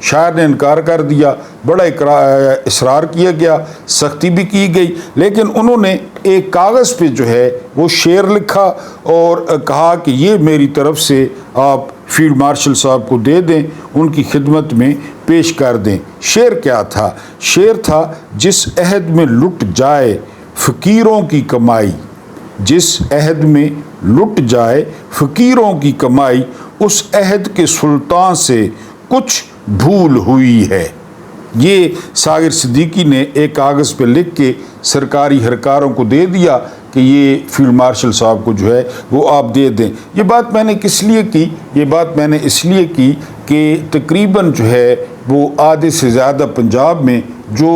شاعر نے انکار کر دیا، بڑا اصرار کیا گیا، سختی بھی کی گئی، لیکن انہوں نے ایک کاغذ پہ جو ہے وہ شعر لکھا اور کہا کہ یہ میری طرف سے آپ فیلڈ مارشل صاحب کو دے دیں، ان کی خدمت میں پیش کر دیں۔ شعر کیا تھا؟ شعر تھا، جس عہد میں لٹ جائے فقیروں کی کمائی، جس عہد میں لٹ جائے فقیروں کی کمائی، اس عہد کے سلطان سے کچھ بھول ہوئی ہے۔ یہ ساغر صدیقی نے ایک کاغذ پہ لکھ کے سرکاری اہلکاروں کو دے دیا کہ یہ فیلڈ مارشل صاحب کو جو ہے وہ آپ دے دیں۔ یہ بات میں نے کس لیے کی؟ یہ بات میں نے اس لیے کی کہ تقریباً جو ہے وہ آدھے سے زیادہ پنجاب میں جو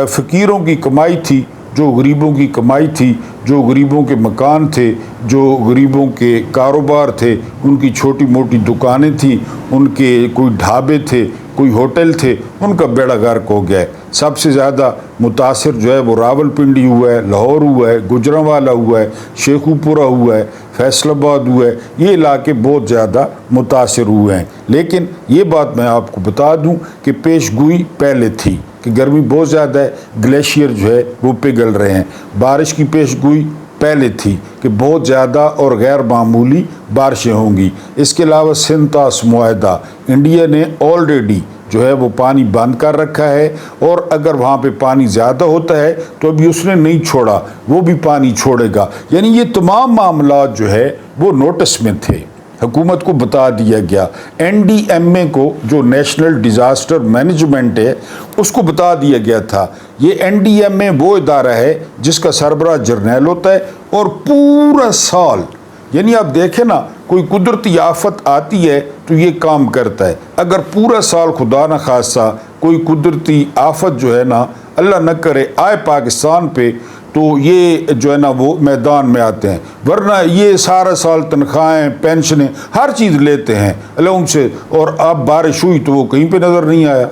فقیروں کی کمائی تھی، جو غریبوں کی کمائی تھی، جو غریبوں کے مکان تھے، جو غریبوں کے کاروبار تھے، ان کی چھوٹی موٹی دکانیں تھیں، ان کے کوئی ڈھابے تھے، کوئی ہوٹل تھے، ان کا بیڑا غرق ہو گیا ہے۔ سب سے زیادہ متاثر جو ہے وہ راول پنڈی ہوا ہے، لاہور ہوا ہے، گجرانوالہ ہوا ہے، شیخو پورہ ہوا ہے، فیصل آباد ہوا ہے، یہ علاقے بہت زیادہ متاثر ہوئے ہیں۔ لیکن یہ بات میں آپ کو بتا دوں کہ پیش گوئی پہلے تھی کہ گرمی بہت زیادہ ہے، گلیشیئر جو ہے وہ پگھل رہے ہیں، بارش کی پیش گوئی پہلے تھی کہ بہت زیادہ اور غیر معمولی بارشیں ہوں گی۔ اس کے علاوہ سنتاس معاہدہ، انڈیا نے آلریڈی جو ہے وہ پانی بند کر رکھا ہے، اور اگر وہاں پہ پانی زیادہ ہوتا ہے تو ابھی اس نے نہیں چھوڑا، وہ بھی پانی چھوڑے گا۔ یعنی یہ تمام معاملات جو ہے وہ نوٹس میں تھے، حکومت کو بتا دیا گیا۔ NDMA کو جو نیشنل ڈیزاسٹر مینجمنٹ ہے اس کو بتا دیا گیا تھا۔ یہ NDMA وہ ادارہ ہے جس کا سربراہ جرنیل ہوتا ہے، اور پورا سال، یعنی آپ دیکھیں نا، کوئی قدرتی آفت آتی ہے تو یہ کام کرتا ہے۔ اگر پورا سال خدا نہ خواستہ کوئی قدرتی آفت جو ہے نا، اللہ نہ کرے، آئے پاکستان پہ، تو یہ جو ہے نا وہ میدان میں آتے ہیں، ورنہ یہ سارا سال تنخواہیں، پینشنیں، ہر چیز لیتے ہیں الاؤنس سے، اور اب بارش ہوئی تو وہ کہیں پہ نظر نہیں آیا۔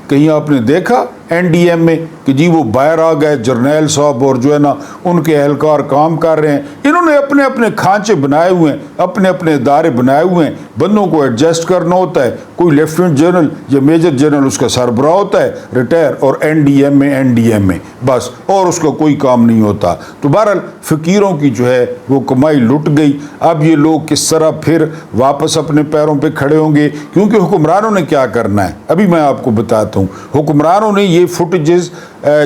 کہیں آپ نے دیکھا NDMA کہ جی وہ باہر آ گئے جرنیل صاحب اور جو ہے نا ان کے اہلکار کام کر رہے ہیں؟ انہوں نے اپنے اپنے کھانچے بنائے ہوئے ہیں، اپنے اپنے ادارے بنائے ہوئے ہیں، بندوں کو ایڈجسٹ کرنا ہوتا ہے۔ کوئی لیفٹیننٹ جنرل یا میجر جنرل اس کا سربراہ ہوتا ہے ریٹائر، اور NDMA بس، اور اس کا کوئی کام نہیں ہوتا۔ تو بہرحال فقیروں کی جو ہے وہ کمائی لٹ گئی۔ اب یہ لوگ کس طرح پھر واپس اپنے پیروں پہ کھڑے ہوں گے؟ کیونکہ حکمرانوں نے کیا کرنا ہے ابھی میں آپ کو بتاتا ہوں۔ حکمرانوں نے یہ فوٹیجز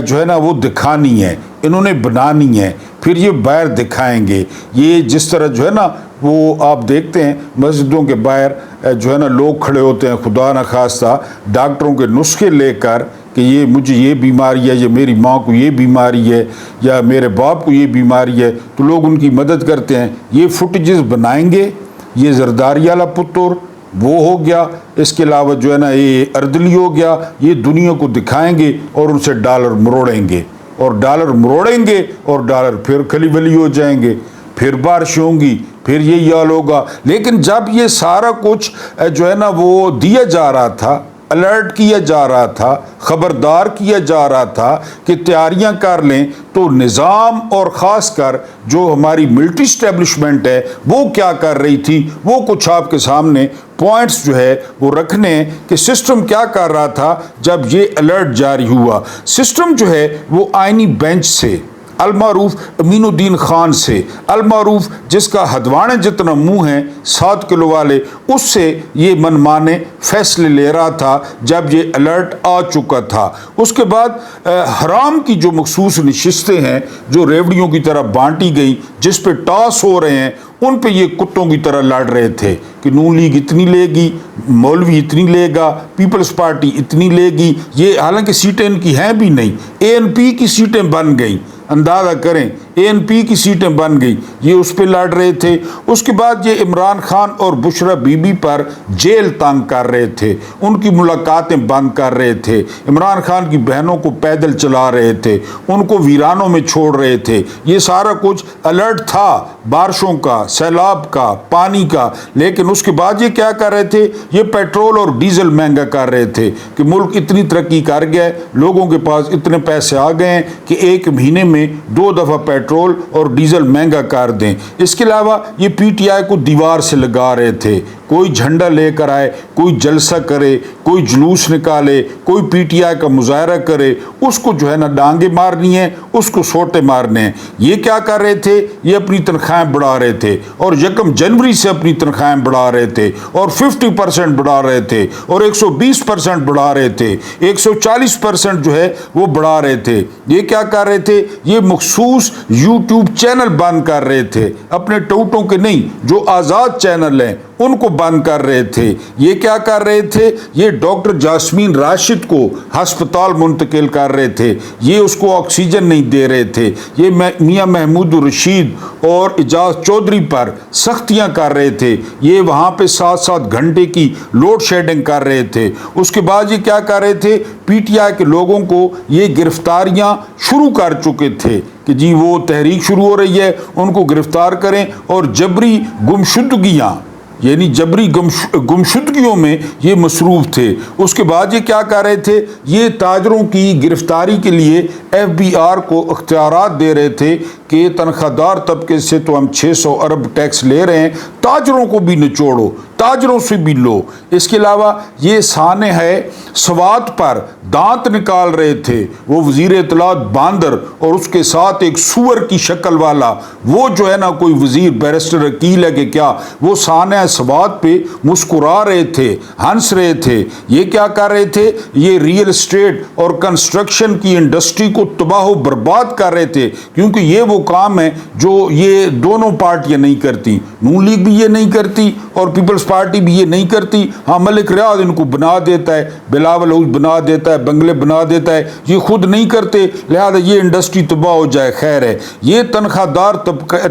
جو ہے نا وہ دکھانی ہے، انہوں نے بنانی ہے، پھر یہ باہر دکھائیں گے۔ یہ جس طرح جو ہے نا وہ آپ دیکھتے ہیں مسجدوں کے باہر جو ہے نا لوگ کھڑے ہوتے ہیں، خدا نہ خواستہ ڈاکٹروں کے نسخے لے کر کہ یہ مجھے یہ بیماری ہے، یا میری ماں کو یہ بیماری ہے، یا میرے باپ کو یہ بیماری ہے، تو لوگ ان کی مدد کرتے ہیں۔ یہ فوٹیجز بنائیں گے، یہ زرداری والا پتر وہ ہو گیا، اس کے علاوہ جو ہے نا یہ اردلی ہو گیا، یہ دنیا کو دکھائیں گے اور ان سے ڈالر مروڑیں گے، اور ڈالر مروڑیں گے، اور ڈالر پھر کھلی بلی ہو جائیں گے، پھر بارش ہوں گی، پھر یہ حال ہوگا۔ لیکن جب یہ سارا کچھ جو ہے نا وہ دیا جا رہا تھا، الرٹ کیا جا رہا تھا، خبردار کیا جا رہا تھا کہ تیاریاں کر لیں، تو نظام اور خاص کر جو ہماری ملٹری اسٹیبلشمنٹ ہے وہ کیا کر رہی تھی، وہ کچھ آپ کے سامنے پوائنٹس جو ہے وہ رکھنے ہیں کہ سسٹم کیا کر رہا تھا جب یہ الرٹ جاری ہوا۔ سسٹم جو ہے وہ آئینی بینچ سے، المعروف امین الدین خان سے، المعروف جس کا ہدوانے جتنا منہ ہے 7 کلو والے، اس سے یہ منمانے فیصلے لے رہا تھا جب یہ الرٹ آ چکا تھا۔ اس کے بعد حرام کی جو مخصوص نشستیں ہیں جو ریوڑیوں کی طرح بانٹی گئی، جس پہ ٹاس ہو رہے ہیں، ان پہ یہ کتوں کی طرح لڑ رہے تھے کہ نون لیگ اتنی لے گی، مولوی اتنی لے گا، پیپلز پارٹی اتنی لے گی۔ یہ حالانکہ سیٹیں ان کی ہیں بھی نہیں، ANP کی سیٹیں بن گئیں، اندازہ کریں ANP کی سیٹیں بن گئی، یہ اس پہ لڑ رہے تھے۔ اس کے بعد یہ عمران خان اور بشرا بی بی پر جیل تنگ کر رہے تھے، ان کی ملاقاتیں بند کر رہے تھے، عمران خان کی بہنوں کو پیدل چلا رہے تھے، ان کو ویرانوں میں چھوڑ رہے تھے۔ یہ سارا کچھ الرٹ تھا بارشوں کا، سیلاب کا، پانی کا۔ لیکن اس کے بعد یہ کیا کر رہے تھے؟ یہ پیٹرول اور ڈیزل مہنگا کر رہے تھے کہ ملک اتنی ترقی کر گیا ہے، لوگوں کے پاس اتنے پیسے آ گئے ہیں کہ ایک مہینے میں 2 دفعہ پیٹرول اور ڈیزل مہنگا کر دیں۔ اس کے علاوہ یہ PTI کو دیوار سے لگا رہے تھے، کوئی جھنڈا لے کر آئے، کوئی جلسہ کرے، کوئی جلوس نکالے، کوئی پی ٹی آئی کا مظاہرہ کرے، اس کو جو ہے نا ڈانگیں مارنی ہیں، اس کو سوٹے مارنے ہیں۔ یہ کیا کر رہے تھے؟ یہ اپنی تنخواہیں بڑھا رہے تھے، اور 1 جنوری سے اپنی تنخواہیں بڑھا رہے تھے، اور 50% بڑھا رہے تھے، اور 120% بڑھا رہے تھے، 140% جو ہے وہ بڑھا رہے تھے۔ یہ کیا کر رہے تھے؟ یہ مخصوص یوٹیوب چینل بند کر رہے تھے، اپنے ٹوٹوں کے نہیں، جو آزاد چینل ہیں ان کو بند کر رہے تھے۔ یہ کیا کر رہے تھے؟ یہ ڈاکٹر جاسمین راشد کو ہسپتال منتقل کر رہے تھے، یہ اس کو آکسیجن نہیں دے رہے تھے، یہ میاں محمود الرشید اور اعجاز چودھری پر سختیاں کر رہے تھے، یہ وہاں پہ 7 گھنٹے کی لوڈ شیڈنگ کر رہے تھے۔ اس کے بعد یہ کیا کر رہے تھے؟ پی ٹی آئی کے لوگوں کو یہ گرفتاریاں شروع کر چکے تھے کہ جی وہ تحریک شروع ہو رہی ہے، ان کو گرفتار کریں، اور جبری گمشدگیاں، یعنی جبری گمشدگیوں میں یہ مصروف تھے۔ اس کے بعد یہ کیا کر رہے تھے؟ یہ تاجروں کی گرفتاری کے لیے ایف بی آر کو اختیارات دے رہے تھے کہ تنخواہ دار طبقے سے تو ہم 600 ارب ٹیکس لے رہے ہیں، تاجروں کو بھی نچوڑو، تاجروں سے بھی لو۔ اس کے علاوہ یہ سانحہ ہے سوات پر دانت نکال رہے تھے، وہ وزیر اطلاعات باندر اور اس کے ساتھ ایک سور کی شکل والا، وہ جو ہے نا کوئی وزیر بیرسٹر عقیل ہے کہ کیا، وہ سانحہ سوات پہ مسکرا رہے تھے، ہنس رہے تھے۔ یہ کیا کر رہے تھے؟ یہ ریئل اسٹیٹ اور کنسٹرکشن کی انڈسٹری کو تباہ و برباد کر رہے تھے، کیونکہ یہ وہ کام ہے جو یہ دونوں پارٹیاں نہیں کرتی، نون لیگ بھی یہ نہیں کرتی اور پیپلز پارٹی بھی یہ نہیں کرتی۔ ہاں ملک ریاض ان کو بنا دیتا ہے، بلاول حوث بنا دیتا ہے، بنگلے بنا دیتا ہے، یہ خود نہیں کرتے، لہذا یہ انڈسٹری تباہ ہو جائے، خیر ہے۔ یہ تنخواہ دار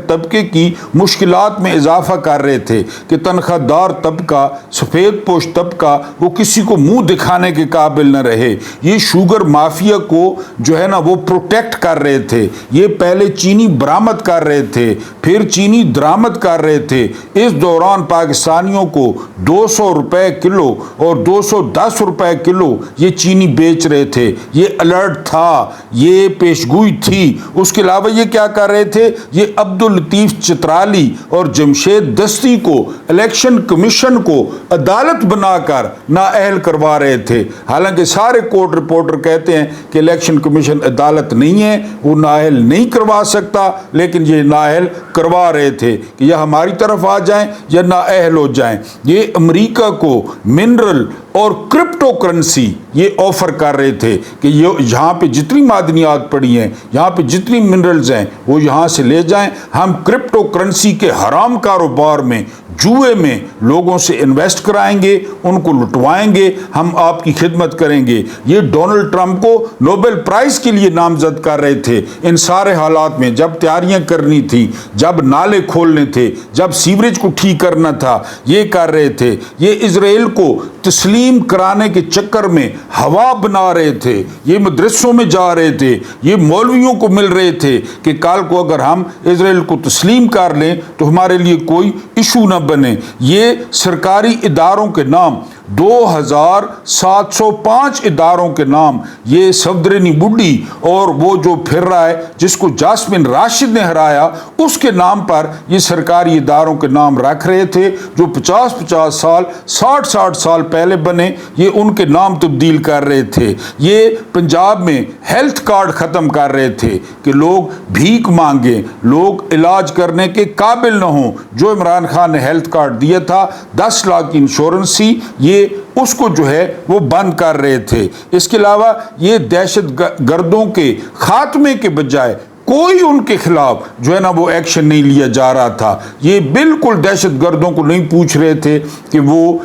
طبقے کی مشکلات میں اضافہ کر رہے تھے کہ تنخواہ دار طبقہ، سفید پوش طبقہ، وہ کسی کو منہ دکھانے کے قابل نہ رہے۔ یہ شوگر مافیا کو جو ہے نا وہ پروٹیکٹ کر رہے تھے، یہ پہلے چینی برآمد کر رہے تھے، پھر چینی درآمد کر رہے تھے۔ اس دوران پاکستانیوں کو 200 روپے کلو اور 210 روپے کلو یہ چینی بیچ رہے تھے۔ یہ الرٹ تھا، یہ پیشگوئی تھی۔ اس کے علاوہ یہ کیا کر رہے تھے؟ یہ عبداللطیف چترالی اور جمشید دستی کو الیکشن کمیشن کو عدالت بنا کر نااہل کروا رہے تھے، حالانکہ سارے کورٹ رپورٹر کہتے ہیں کہ الیکشن کمیشن عدالت نہیں ہے، وہ نااہل نہیں کروا سکتا، لیکن یہ نااہل کروا رہے تھے کہ یا ہماری طرف آ جائیں یا نااہل ہو جائیں۔ یہ امریکہ کو منرل اور کرپٹو کرنسی یہ آفر کر رہے تھے کہ یہاں پہ جتنی معدنیات پڑی ہیں، یہاں پہ جتنی منرلز ہیں وہ یہاں سے لے جائیں، ہم کرپٹو کرنسی کے حرام کاروبار میں، جوئے میں لوگوں سے انویسٹ کرائیں گے، ان کو لٹوائیں گے، ہم آپ کی خدمت کریں گے۔ یہ ڈونلڈ ٹرمپ کو نوبل پرائز کے لیے نامزد کر رہے تھے ان سارے حالات میں، جب تیاریاں کرنی تھی، جب نالے کھولنے تھے، جب سیوریج کو ٹھیک کرنا تھا، یہ کر رہے تھے۔ یہ اسرائیل کو تسلیم کرانے کے چکر میں ہوا بنا رہے تھے، یہ مدرسوں میں جا رہے تھے، یہ مولویوں کو مل رہے تھے کہ کل کو اگر ہم اسرائیل کو تسلیم کر لیں تو ہمارے لیے کوئی ایشو نہ بنے۔ یہ سرکاری اداروں کے نام 2705 اداروں کے نام، یہ صفدرنی بڈی اور وہ جو پھر رہا ہے جس کو جاسمین راشد نے ہرایا، اس کے نام پر یہ سرکاری اداروں کے نام رکھ رہے تھے جو 50 سال 60 سال پہلے بنے، یہ ان کے نام تبدیل کر رہے تھے۔ یہ پنجاب میں ہیلتھ کارڈ ختم کر رہے تھے کہ لوگ بھیک مانگیں، لوگ علاج کرنے کے قابل نہ ہوں۔ جو عمران خان نے ہیلتھ کارڈ دیا تھا 10 لاکھ کی انشورنس، یہ اس کو جو ہے وہ بند کر رہے تھے۔ اس کے علاوہ یہ دہشت گردوں کے خاتمے کے بجائے کوئی ان کے خلاف جو ہے نا وہ ایکشن نہیں لیا جا رہا تھا۔ یہ بالکل دہشت گردوں کو نہیں پوچھ رہے تھے کہ وہ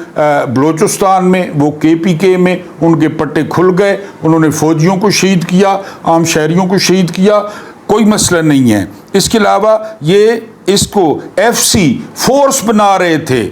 بلوچستان میں، وہ KPK میں ان کے پٹے کھل گئے، انہوں نے فوجیوں کو شہید کیا، عام شہریوں کو شہید کیا، کوئی مسئلہ نہیں ہے۔ اس کے علاوہ یہ اس کو FC فورس بنا رہے تھے،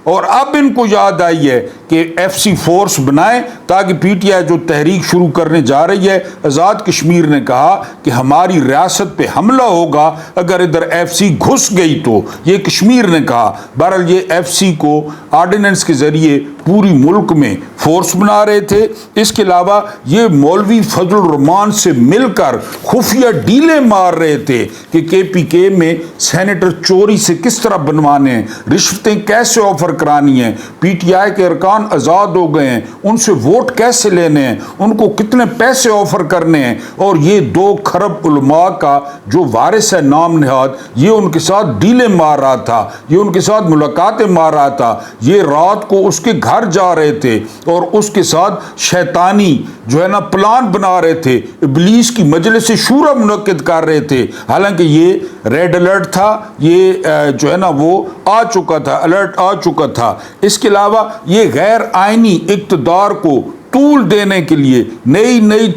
اور اب ان کو یاد آئی ہے کہ ایف سی فورس بنائیں تاکہ پی ٹی آئی جو تحریک شروع کرنے جا رہی ہے۔ آزاد کشمیر نے کہا کہ ہماری ریاست پہ حملہ ہوگا اگر ادھر ایف سی گھس گئی تو، یہ کشمیر نے کہا۔ بہرحال یہ ایف سی کو آرڈیننس کے ذریعے پوری ملک میں فورس بنا رہے تھے۔ اس کے علاوہ یہ مولوی فضل الرحمان سے مل کر خفیہ ڈیلیں مار رہے تھے کہ کے پی کے میں سینیٹر چوری سے کس طرح بنوانے ہیں، رشوتیں کیسے آفر کرانی ہیں، پی ٹی آئی کے ارکان آزاد ہو گئے ہیں، ان سے ووٹ کیسے لینے ہیں، ان کو کتنے پیسے آفر کرنے ہیں۔ اور یہ 2 کھرب علماء کا جو وارث ہے نام نہاد، یہ ان کے ساتھ ڈیلیں مار رہا تھا، یہ ان کے ساتھ ملاقاتیں مار رہا تھا، یہ رات کو اس کے گھر جا رہے تھے اور اس کے ساتھ شیطانی جو ہے نا پلان بنا رہے تھے، ابلیس کی مجلس شورا منعقد کر رہے تھے۔ حالانکہ یہ ریڈ الرٹ تھا، یہ جو ہے نا وہ آ چکا تھا، الرٹ آ چکا تھا۔ اس کے علاوہ یہ غیر آئینی اقتدار کو طول دینے کے لیے نئی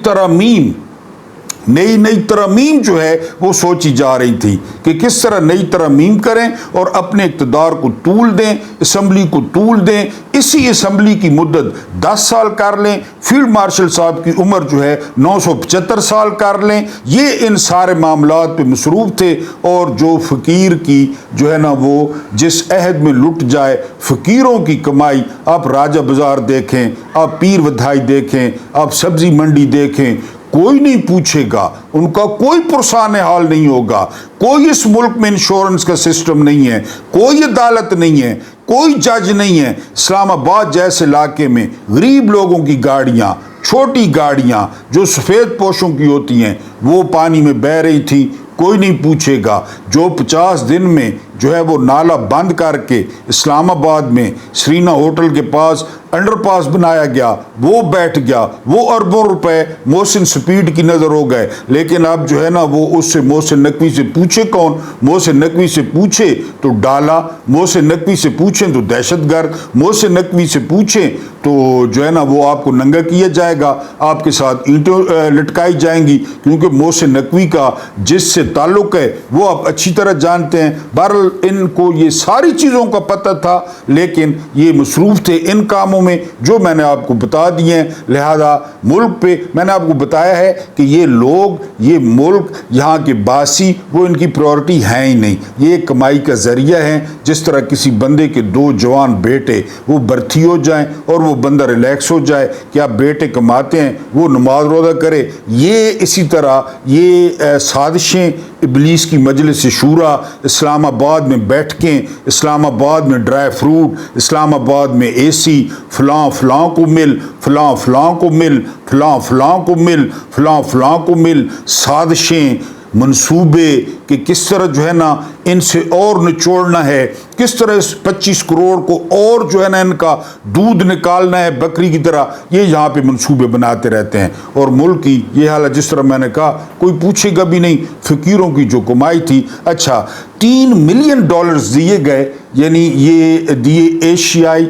ترامیم جو ہے وہ سوچی جا رہی تھی کہ کس طرح نئی ترامیم کریں اور اپنے اقتدار کو طول دیں، اسمبلی کو طول دیں۔ اسی اسمبلی کی مدت 10 سال کر لیں، فیلڈ مارشل صاحب کی عمر جو ہے 975 سال کر لیں۔ یہ ان سارے معاملات پہ مصروف تھے، اور جو فقیر کی جو ہے نا وہ جس عہد میں لٹ جائے فقیروں کی کمائی، آپ راجہ بازار دیکھیں، آپ پیر ودھائی دیکھیں، آپ سبزی منڈی دیکھیں، کوئی نہیں پوچھے گا، ان کا کوئی پرسان حال نہیں ہوگا۔ کوئی اس ملک میں انشورنس کا سسٹم نہیں ہے، کوئی عدالت نہیں ہے، کوئی جج نہیں ہے۔ اسلام آباد جیسے علاقے میں غریب لوگوں کی گاڑیاں، چھوٹی گاڑیاں جو سفید پوشوں کی ہوتی ہیں، وہ پانی میں بہہ رہی تھیں، کوئی نہیں پوچھے گا۔ جو 50 دن میں جو ہے وہ نالا بند کر کے اسلام آباد میں سرینا ہوٹل کے پاس انڈر پاس بنایا گیا، وہ بیٹھ گیا، وہ اربوں روپے محسن سپیڈ کی نظر ہو گئے۔ لیکن اب جو ہے نا وہ اس سے محسن نقوی سے پوچھے کون؟ محسن نقوی سے پوچھے تو ڈالا، محسن نقوی سے پوچھیں تو دہشت گرد، محسن نقوی سے پوچھیں تو جو ہے نا وہ آپ کو ننگا کیا جائے گا، آپ کے ساتھ اینٹیں لٹکائی جائیں گی، کیونکہ محسن نقوی کا جس سے تعلق ہے وہ آپ اچھی طرح جانتے ہیں۔ بہرحال ان کو یہ ساری چیزوں کا پتہ تھا، لیکن یہ مصروف تھے ان کاموں میں جو میں نے آپ کو بتا دیے ہیں۔ لہذا ملک پہ میں نے آپ کو بتایا ہے کہ یہ لوگ، یہ ملک، یہاں کے باسی، وہ ان کی پریورٹی ہیں ہی نہیں، یہ ایک کمائی کا ذریعہ ہیں۔ جس طرح کسی بندے کے 2 جوان بیٹے وہ برتھی ہو جائیں اور وہ بندہ ریلیکس ہو جائے کہ آپ بیٹے کماتے ہیں، وہ نماز روزہ کرے، یہ اسی طرح یہ سازشیں ابلیس کی مجلس شورا اسلام آباد میں بیٹھ کے، اسلام آباد میں ڈرائی فروٹ، اسلام آباد میں اے سی، فلاں فلاں کو مل، فلاں فلاں کو مل، فلاں فلاں کو مل، فلاں فلاں کو مل، سازشیں، منصوبے کہ کس طرح جو ہے نا ان سے اور نچوڑنا ہے، کس طرح اس 25 کروڑ کو اور جو ہے نا ان کا دودھ نکالنا ہے بکری کی طرح، یہ یہاں پہ منصوبے بناتے رہتے ہیں۔ اور ملک کی یہ حالت جس طرح میں نے کہا کوئی پوچھے گا بھی نہیں، فقیروں کی جو کمائی تھی۔ اچھا $3 ملین دیے گئے، یعنی یہ دیے ایشیائی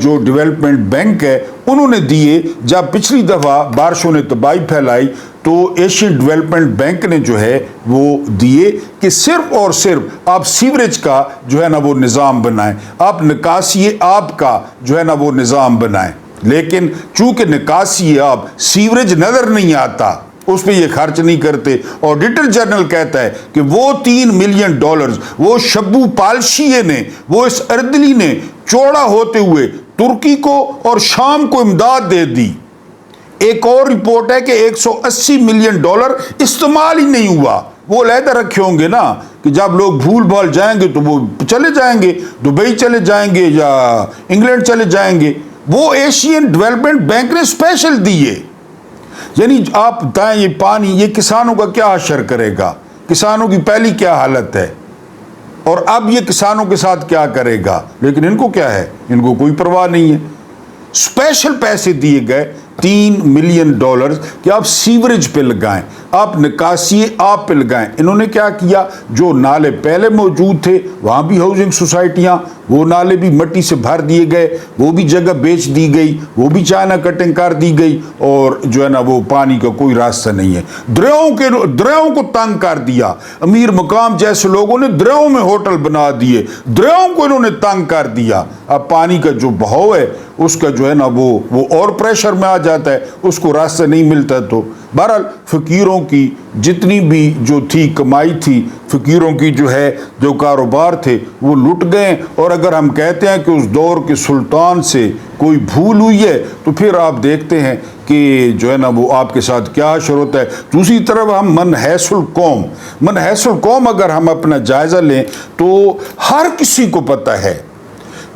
جو ڈیولپمنٹ بینک ہے انہوں نے دیے۔ جب پچھلی دفعہ بارشوں نے تباہی پھیلائی تو ایشین ڈیولپمنٹ بینک نے جو ہے وہ دیے کہ صرف اور صرف آپ سیوریج کا جو ہے نا وہ نظام بنائیں، آپ نکاسی آب کا جو ہے نا وہ نظام بنائیں۔ لیکن چونکہ نکاسی آب، سیوریج نظر نہیں آتا، اس پہ یہ خرچ نہیں کرتے۔ آڈیٹر جنرل کہتا ہے کہ وہ $3 ملین وہ شبو پالشیے نے، وہ اس اردلی نے چوڑا ہوتے ہوئے ترکی کو اور شام کو امداد دے دی۔ ایک اور رپورٹ ہے کہ $180 ملین استعمال ہی نہیں ہوا، وہ علیحدہ رکھے ہوں گے نا کہ جب لوگ بھول بھال جائیں گے تو وہ چلے جائیں گے، دبئی چلے جائیں گے یا انگلینڈ چلے جائیں گے، وہ ایشین ڈیولپمنٹ بینک نے اسپیشل دیے۔ یعنی آپ بتائیں یہ پانی یہ کسانوں کا کیا حشر کرے گا؟ کسانوں کی پہلی کیا حالت ہے، اور اب یہ کسانوں کے ساتھ کیا کرے گا؟ لیکن ان کو کیا ہے، ان کو کوئی پرواہ نہیں ہے۔ اسپیشل پیسے دیے گئے $3 ملین کہ آپ سیوریج پہ لگائیں، آپ نکاسی آپ پہ لگائیں۔ انہوں نے کیا کیا، جو نالے پہلے موجود تھے وہاں بھی ہاؤسنگ سوسائٹیاں، وہ نالے بھی مٹی سے بھر دیے گئے، وہ بھی جگہ بیچ دی گئی، وہ بھی چائنا کٹنگ کر دی گئی، اور جو ہے نا وہ پانی کا کوئی راستہ نہیں ہے۔ دریاؤں کو تنگ کر دیا، امیر مقام جیسے لوگوں نے دریاؤں میں ہوٹل بنا دیے، دریاؤں کو انہوں نے تنگ کر دیا۔ اب پانی کا جو بہاؤ ہے اس کا جو ہے نا وہ اور پریشر میں آ جاتا ہے، اس کو راستہ نہیں ملتا۔ تو بہرحال فقیروں کی جتنی بھی جو تھی کمائی تھی، فقیروں کی جو کاروبار تھے وہ لٹ گئے۔ اور اگر ہم کہتے ہیں کہ اس دور کے سلطان سے کوئی بھول ہوئی ہے تو پھر آپ دیکھتے ہیں کہ جو ہے نا وہ آپ کے ساتھ کیا حشر ہوتا ہے۔ دوسری طرف ہم من حیث القوم اگر ہم اپنا جائزہ لیں تو ہر کسی کو پتہ ہے،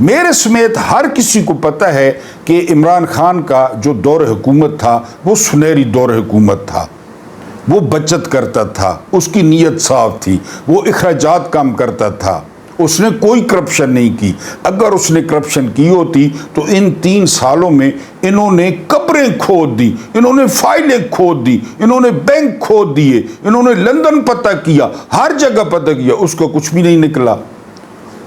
میرے سمیت ہر کسی کو پتہ ہے کہ عمران خان کا جو دور حکومت تھا وہ سنہری دور حکومت تھا۔ وہ بچت کرتا تھا، اس کی نیت صاف تھی، وہ اخراجات کم کرتا تھا، اس نے کوئی کرپشن نہیں کی۔ اگر اس نے کرپشن کی ہوتی تو ان 3 سالوں میں انہوں نے قبریں کھود دی، انہوں نے فائلیں کھود دی، انہوں نے بینک کھود دیے، انہوں نے لندن پتہ کیا، ہر جگہ پتہ کیا، اس کو کچھ بھی نہیں نکلا۔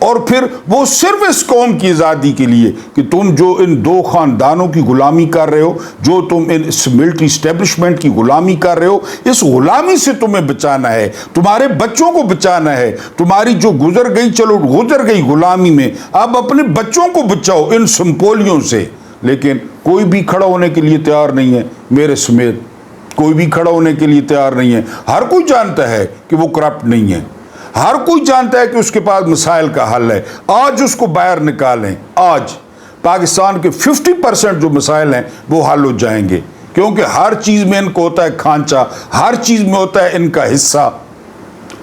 اور پھر وہ صرف اس قوم کی آزادی کے لیے کہ تم جو ان 2 خاندانوں کی غلامی کر رہے ہو، جو تم اس ملٹری اسٹیبلشمنٹ کی غلامی کر رہے ہو، اس غلامی سے تمہیں بچانا ہے، تمہارے بچوں کو بچانا ہے۔ تمہاری جو گزر گئی غلامی میں، اب اپنے بچوں کو بچاؤ ان سمپولیوں سے۔ لیکن کوئی بھی کھڑا ہونے کے لیے تیار نہیں ہے، میرے سمیت کوئی بھی کھڑا ہونے کے لیے تیار نہیں ہے۔ ہر کوئی جانتا ہے کہ وہ کرپٹ نہیں ہے، ہر کوئی جانتا ہے کہ اس کے پاس مسائل کا حل ہے۔ آج اس کو باہر نکالیں، آج پاکستان کے 50% جو مسائل ہیں وہ حل ہو جائیں گے، کیونکہ ہر چیز میں ان کو ہوتا ہے کھانچا، ہر چیز میں ہوتا ہے ان کا حصہ۔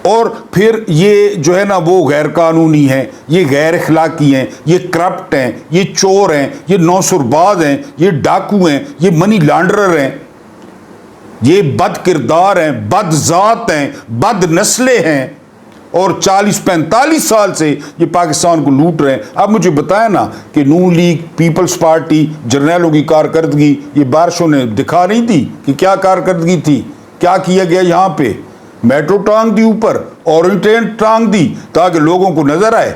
اور پھر یہ جو ہے نا وہ غیر قانونی ہیں، یہ غیر اخلاقی ہیں، یہ کرپٹ ہیں، یہ چور ہیں، یہ نوسرباز ہیں، یہ ڈاکو ہیں، یہ منی لانڈرر ہیں، یہ بد کردار ہیں، بد ذات ہیں، بد نسلیں ہیں، اور 40-45 سال سے یہ پاکستان کو لوٹ رہے ہیں۔ اب مجھے بتائیں نا کہ نون لیگ، پیپلز پارٹی، جرنیلوں کی کارکردگی یہ بارشوں نے دکھا نہیں دی کہ کیا کارکردگی تھی، کیا کیا گیا؟ یہاں پہ میٹرو ٹانگ دی، اوپر اورینٹینٹ ٹانگ دی تاکہ لوگوں کو نظر آئے،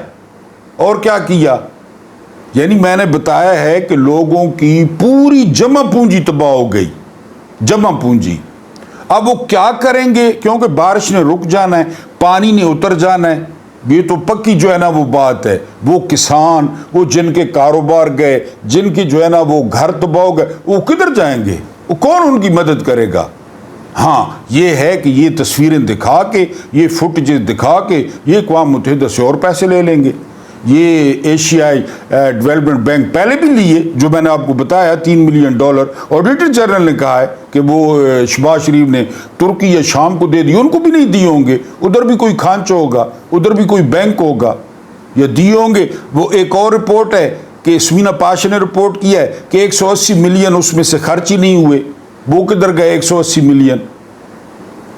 اور کیا کیا؟ یعنی میں نے بتایا ہے کہ لوگوں کی پوری جمع پونجی تباہ ہو گئی، جمع پونجی۔ اب وہ کیا کریں گے؟ کیونکہ بارش نے رک جانا ہے، پانی نے اتر جانا ہے، یہ تو پکی جو ہے نا وہ بات ہے۔ وہ کسان، وہ جن کے کاروبار گئے، جن کے جو ہے نا وہ گھر تباہ ہو گئے، وہ کدھر جائیں گے؟ وہ کون ان کی مدد کرے گا؟ ہاں یہ ہے کہ یہ تصویریں دکھا کے، یہ فوٹیجز دکھا کے یہ اقوام متحدہ سے اور پیسے لے لیں گے۔ یہ ایشیائی ڈیولپمنٹ بینک پہلے بھی لیے، جو میں نے آپ کو بتایا $3 ملین۔ آڈیٹر جنرل نے کہا ہے کہ وہ شہباز شریف نے ترکی یا شام کو دے دی، ان کو بھی نہیں دیے ہوں گے، ادھر بھی کوئی کھانچہ ہوگا، ادھر بھی کوئی بینک ہوگا، یا دیے ہوں گے۔ وہ ایک اور رپورٹ ہے کہ سمینا پاشا نے رپورٹ کیا ہے کہ 180 ملین اس میں سے خرچ ہی نہیں ہوئے۔ وہ کدھر گئے 180 ملین؟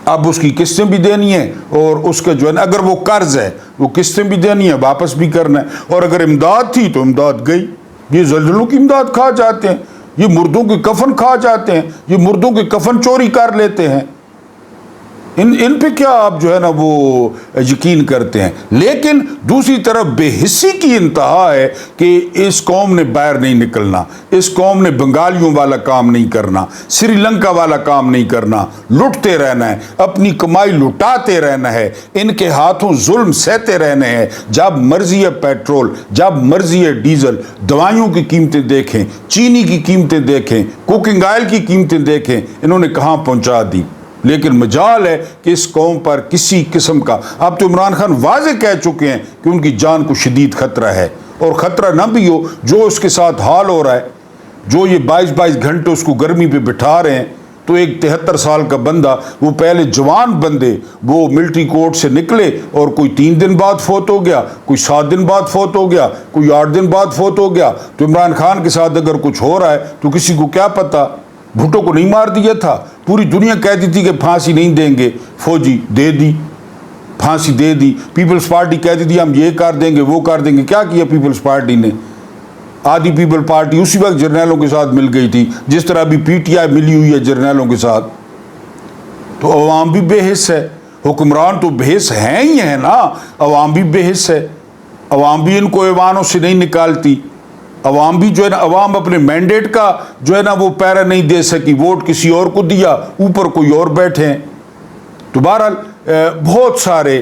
اب اس کی قسطیں بھی دینی ہیں، اور اس کا جو ہے نا اگر وہ قرض ہے وہ قسطیں بھی دینی ہیں، واپس بھی کرنا ہے۔ اور اگر امداد تھی تو امداد گئی۔ یہ زلزلوں کی امداد کھا جاتے ہیں، یہ مردوں کے کفن کھا جاتے ہیں، یہ مردوں کے کفن چوری کر لیتے ہیں۔ ان پہ کیا آپ جو ہے نا وہ یقین کرتے ہیں؟ لیکن دوسری طرف بے حسی کی انتہا ہے کہ اس قوم نے باہر نہیں نکلنا، اس قوم نے بنگالیوں والا کام نہیں کرنا، سری لنکا والا کام نہیں کرنا، لٹتے رہنا ہے، اپنی کمائی لٹاتے رہنا ہے، ان کے ہاتھوں ظلم سہتے رہنے ہیں۔ جب مرضی ہے پیٹرول، جب مرضی ہے ڈیزل، دوائیوں کی قیمتیں دیکھیں، چینی کی قیمتیں دیکھیں، کوکنگ آئل کی قیمتیں دیکھیں، انہوں نے کہاں پہنچا دی۔ لیکن مجال ہے کہ اس قوم پر کسی قسم کا، اب تو عمران خان واضح کہہ چکے ہیں کہ ان کی جان کو شدید خطرہ ہے، اور خطرہ نہ بھی ہو، جو اس کے ساتھ حال ہو رہا ہے، جو یہ 22 گھنٹے اس کو گرمی پہ بٹھا رہے ہیں، تو ایک 73 سال کا بندہ، وہ پہلے جوان بندے وہ ملٹری کورٹ سے نکلے اور کوئی 3 دن بعد فوت ہو گیا، کوئی 7 دن بعد فوت ہو گیا، کوئی 8 دن بعد فوت ہو گیا۔ تو عمران خان کے ساتھ اگر کچھ ہو رہا ہے تو کسی کو کیا پتا؟ بھٹو کو نہیں مار دیا تھا؟ پوری دنیا کہتی تھی کہ پھانسی نہیں دیں گے، فوجی دے دی، پھانسی دے دی۔ پیپلز پارٹی کہتی تھی ہم یہ کر دیں گے، وہ کر دیں گے۔ کیا کیا پیپلز پارٹی نے؟ آدھی پیپل پارٹی اسی وقت جرنیلوں کے ساتھ مل گئی تھی، جس طرح ابھی پی ٹی آئی ملی ہوئی ہے جرنیلوں کے ساتھ۔ تو عوام بھی بے حس ہے، حکمران تو بے حس ہیں ہی ہیں نا، عوام بھی بے حس ہے، عوام بھی ان کو ایوانوں سے نہیں نکالتی۔ عوام بھی جو ہے نا، عوام اپنے مینڈیٹ کا جو ہے نا وہ پیرا نہیں دے سکی، ووٹ کسی اور کو دیا، اوپر کوئی اور بیٹھے ہیں۔ تو بہرحال بہت سارے